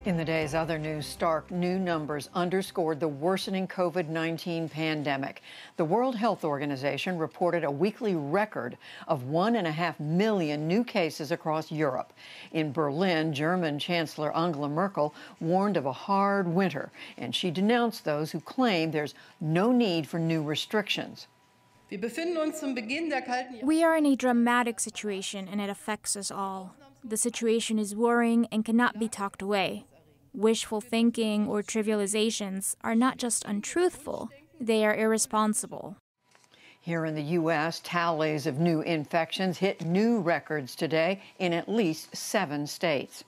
In the day's other news, stark new numbers underscored the worsening COVID-19 pandemic. The World Health Organization reported a weekly record of 1.5 million new cases across Europe. In Berlin, German Chancellor Angela Merkel warned of a hard winter, and she denounced those who claim there's no need for new restrictions. We are in a dramatic situation, and it affects us all. The situation is worrying and cannot be talked away. Wishful thinking or trivializations are not just untruthful, they are irresponsible. Here in the U.S., tallies of new infections hit new records today in at least 7 states.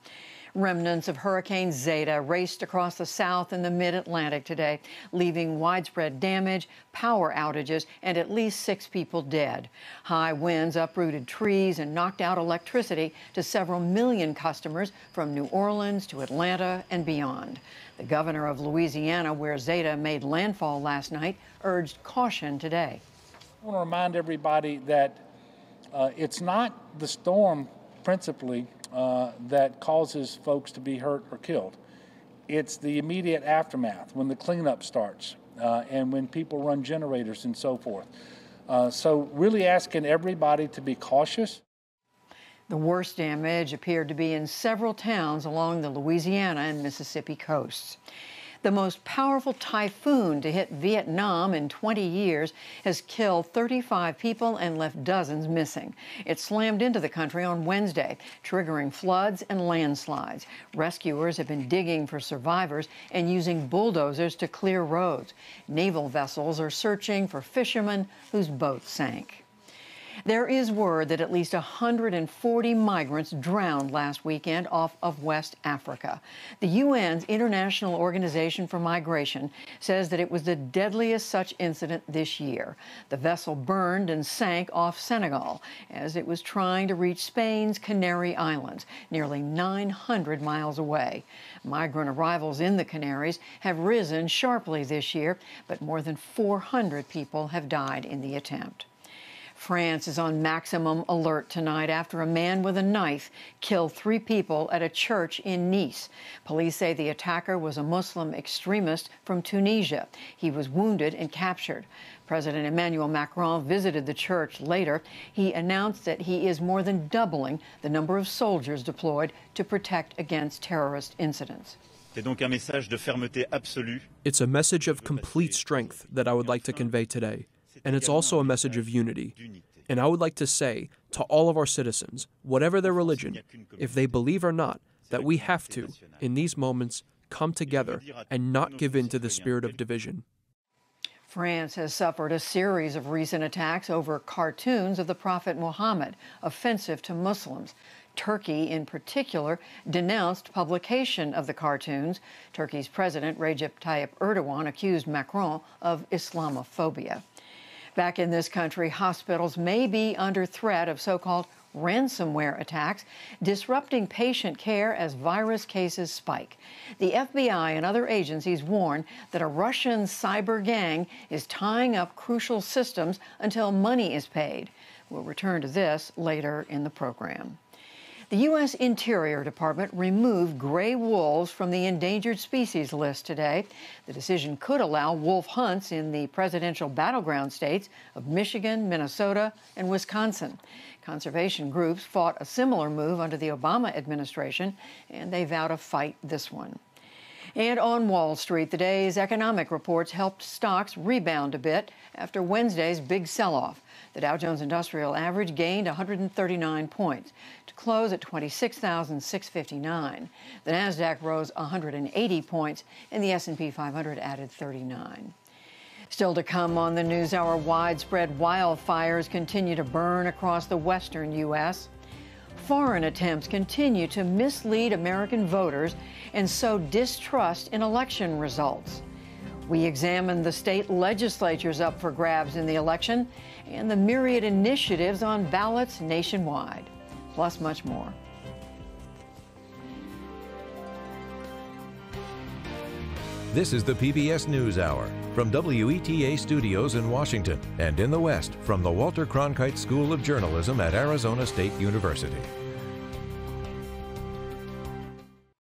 Remnants of Hurricane Zeta raced across the South and the Mid-Atlantic today, leaving widespread damage, power outages, and at least 6 people dead. High winds uprooted trees and knocked out electricity to several million customers from New Orleans to Atlanta and beyond. The governor of Louisiana, where Zeta made landfall last night, urged caution today. I want to remind everybody that it's not the storm principally that causes folks to be hurt or killed. It's the immediate aftermath, when the cleanup starts and when people run generators and so forth. So really asking everybody to be cautious. The worst damage appeared to be in several towns along the Louisiana and Mississippi coasts. The most powerful typhoon to hit Vietnam in 20 years has killed 35 people and left dozens missing. It slammed into the country on Wednesday, triggering floods and landslides. Rescuers have been digging for survivors and using bulldozers to clear roads. Naval vessels are searching for fishermen whose boats sank. There is word that at least 140 migrants drowned last weekend off of West Africa. The UN's International Organization for Migration says that it was the deadliest such incident this year. The vessel burned and sank off Senegal as it was trying to reach Spain's Canary Islands, nearly 900 miles away. Migrant arrivals in the Canaries have risen sharply this year, but more than 400 people have died in the attempt. France is on maximum alert tonight after a man with a knife killed 3 people at a church in Nice. Police say the attacker was a Muslim extremist from Tunisia. He was wounded and captured. President Emmanuel Macron visited the church later. He announced that he is more than doubling the number of soldiers deployed to protect against terrorist incidents. It's a message of complete strength that I would like to convey today. And it's also a message of unity. And I would like to say to all of our citizens, whatever their religion, if they believe or not, that we have to, in these moments, come together and not give in to the spirit of division. France has suffered a series of recent attacks over cartoons of the Prophet Muhammad, offensive to Muslims. Turkey, in particular, denounced publication of the cartoons. Turkey's President Recep Tayyip Erdogan accused Macron of Islamophobia. Back in this country, hospitals may be under threat of so-called ransomware attacks, disrupting patient care as virus cases spike. The FBI and other agencies warn that a Russian cyber gang is tying up crucial systems until money is paid. We'll return to this later in the program. The U.S. Interior Department removed gray wolves from the endangered species list today. The decision could allow wolf hunts in the presidential battleground states of Michigan, Minnesota, and Wisconsin. Conservation groups fought a similar move under the Obama administration, and they vow to fight this one. And on Wall Street, the day's economic reports helped stocks rebound a bit after Wednesday's big sell-off. The Dow Jones Industrial Average gained 139 points to close at 26,659. The Nasdaq rose 180 points, and the S&P 500 added 39. Still to come on the NewsHour, widespread wildfires continue to burn across the western U.S. Foreign attempts continue to mislead American voters and sow distrust in election results. We examine the state legislatures up for grabs in the election and the myriad initiatives on ballots nationwide, plus much more. This is the PBS NewsHour from WETA Studios in Washington and in the West from the Walter Cronkite School of Journalism at Arizona State University.